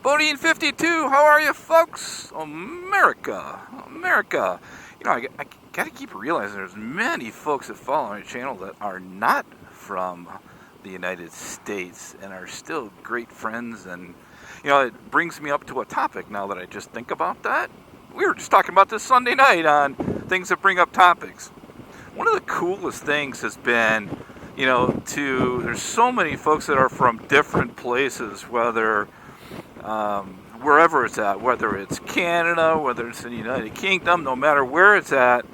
Bodine 52, how are you folks? America. I got to keep realizing there's many folks that follow my channel that are not from the United States and are still great friends. And, it brings me up to a topic now that I just think about that. We were just talking about this Sunday night on things that bring up topics. One of the coolest things has been, there's so many folks that are from different places, whether wherever it's at, whether it's Canada, whether it's in the United Kingdom, no matter where it's at,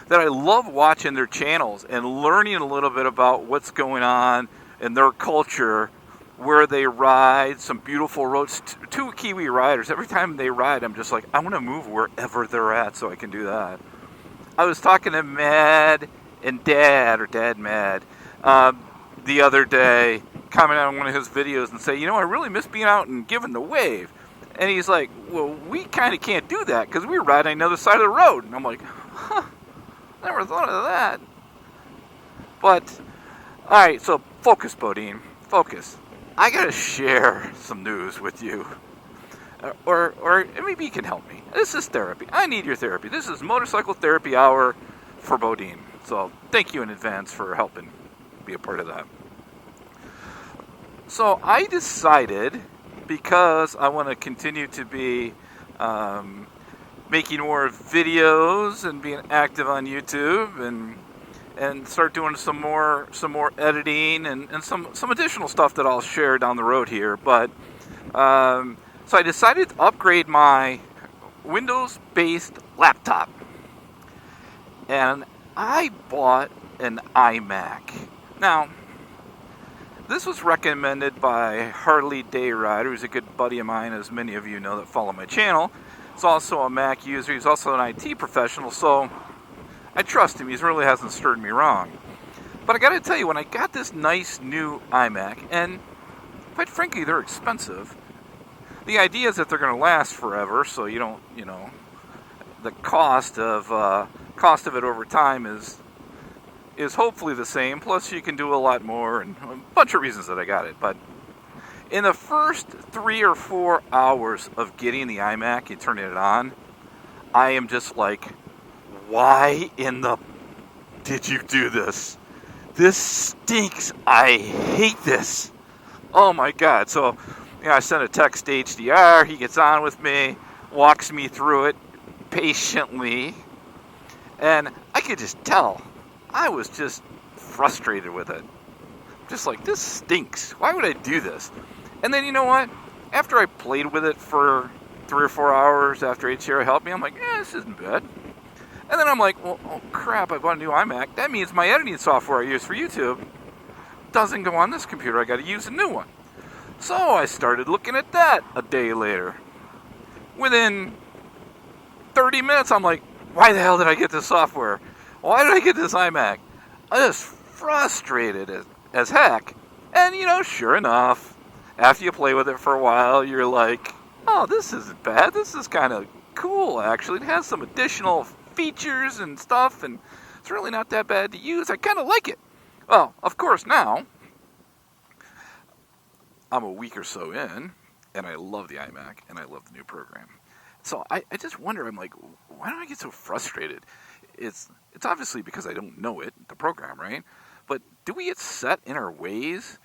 that I love watching their channels and learning a little bit about what's going on in their culture, where they ride, some beautiful roads. Two Kiwi Riders, every time they ride, I'm just like, I want to move wherever they're at so I can do that. I was talking to Mad and Dad Mad, the other day, commented on one of his videos and say, I really miss being out and giving the wave. And he's like, well, we kind of can't do that because we're riding on the other side of the road. And I'm like, never thought of that. But, alright, so focus, Bodine, focus. I gotta share some news with you. Or maybe you can help me. This is therapy. I need your therapy. This is Motorcycle Therapy Hour for Bodine. So thank you in advance for helping be a part of that. So I decided, because I want to continue to be making more videos and being active on YouTube and start doing some more editing and some additional stuff that I'll share down the road here. But so I decided to upgrade my Windows-based laptop, and I bought an iMac. Now, this was recommended by Harley Riders, who's a good buddy of mine, as many of you know that follow my channel. He's also a Mac user. He's also an IT professional, so I trust him. He really hasn't stirred me wrong. But I got to tell you, when I got this nice new iMac, and quite frankly, they're expensive. The idea is that they're going to last forever, so you don't, the cost of it over time is hopefully the same. Plus, you can do a lot more, and a bunch of reasons that I got it. But in the first 3 or 4 hours of getting the iMac and turning it on, I am just like, why in the did you do this? This stinks. I hate this. Oh my God. So, I sent a text to HDR. He gets on with me, walks me through it patiently, and I could just tell I was just frustrated with it. Just like, this stinks. Why would I do this? And then, you know what? After I played with it for 3 or 4 hours after HDR helped me, I'm like, this isn't bad. And then I'm like, well, oh crap, I bought a new iMac. That means my editing software I use for YouTube doesn't go on this computer. I got to use a new one. So I started looking at that a day later. Within 30 minutes, I'm like, why the hell did I get this software? Why did I get this iMac? I was frustrated as heck. And, sure enough, after you play with it for a while, you're like, oh, this isn't bad. This is kind of cool, actually. It has some additional features and stuff, and it's really not that bad to use. I kind of like it. Well, of course, now I'm a week or so in, and I love the iMac, and I love the new program. So I just wonder, I'm like, why do I get so frustrated? It's obviously because I don't know it, the program, right? But do we get set in our ways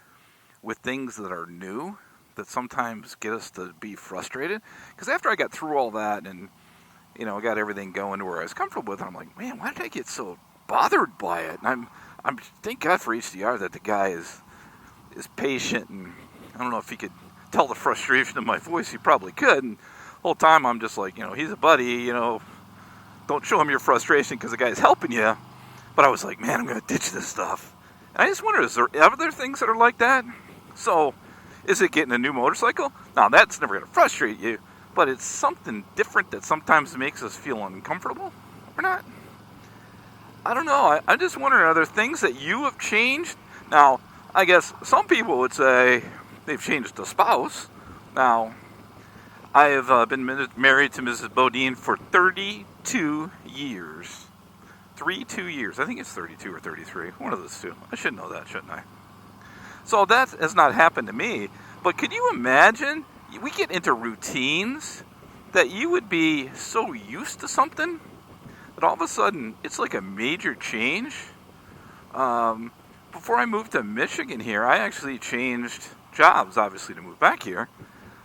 with things that are new that sometimes get us to be frustrated? Because after I got through all that and, I got everything going to where I was comfortable with it, I'm like, man, why did I get so bothered by it? And I'm thank God for HDR that the guy is patient, and I don't know if he could tell the frustration in my voice. He probably could. And the whole time I'm just like, he's a buddy, don't show him your frustration because the guy's helping you. But I was like, man, I'm going to ditch this stuff. And I just wonder, is there other things that are like that? So, is it getting a new motorcycle? Now, that's never going to frustrate you, but it's something different that sometimes makes us feel uncomfortable or not. I don't know. I'm just wondering, are there things that you have changed? Now, I guess some people would say they've changed the spouse. Now, I have been married to Mrs. Bodine for 32 years. 32 years. I think it's 32 or 33. One of those two. I should know that, shouldn't I? So that has not happened to me. But could you imagine we get into routines that you would be so used to something that all of a sudden it's like a major change. Before I moved to Michigan here, I actually changed jobs, obviously, to move back here.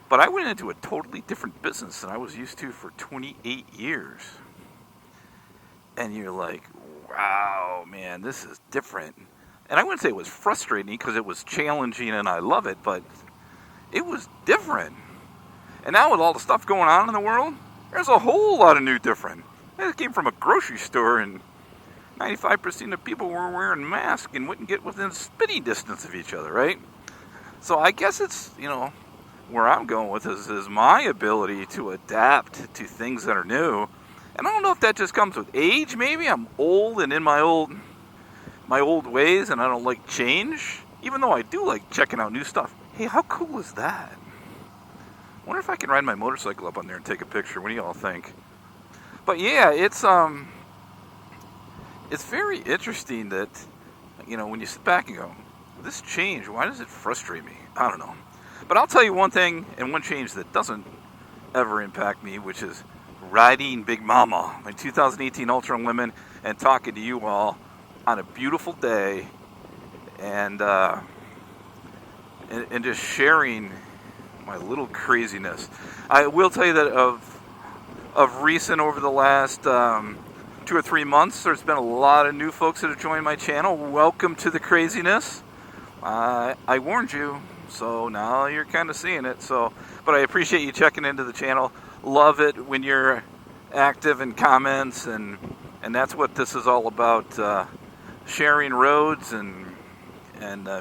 But I went into a totally different business than I was used to for 28 years. And you're like, wow, man, this is different. And I wouldn't say it was frustrating because it was challenging and I love it, but it was different. And now with all the stuff going on in the world, there's a whole lot of new different. It came from a grocery store and 95% of people were wearing masks and wouldn't get within spitting distance of each other, right? So I guess it's, where I'm going with this is my ability to adapt to things that are new. And I don't know if that just comes with age, maybe. I'm old and in my old ways and I don't like change, even though I do like checking out new stuff. Hey, how cool is that? I wonder if I can ride my motorcycle up on there and take a picture. What do y'all think? But yeah, it's very interesting that, when you sit back and go, this change, why does it frustrate me? I don't know. But I'll tell you one thing and one change that doesn't ever impact me, which is riding Big Mama, my 2018 Ultra Limit, and talking to you all on a beautiful day and just sharing my little craziness. I will tell you that of recent, over the last 2 or 3 months, there's been a lot of new folks that have joined my channel. Welcome to the craziness. I warned you, so now you're kind of seeing it. But I appreciate you checking into the channel. Love it when you're active in comments, and that's what this is all about. Sharing roads and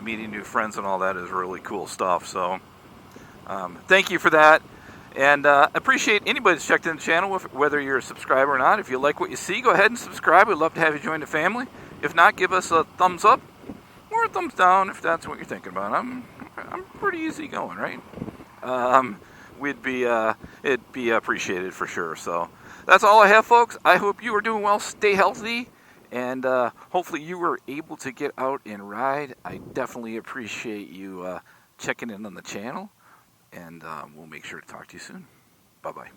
meeting new friends and all that is really cool stuff. So thank you for that. And appreciate anybody that's checked in the channel, whether you're a subscriber or not. If you like what you see, go ahead and subscribe. We'd love to have you join the family. If not, give us a thumbs up or a thumbs down if that's what you're thinking about. I'm pretty easy going, right? It'd be appreciated for sure. So that's all I have, folks. I hope you are doing well. Stay healthy, and hopefully you were able to get out and ride. I definitely appreciate you checking in on the channel. And we'll make sure to talk to you soon. Bye-bye.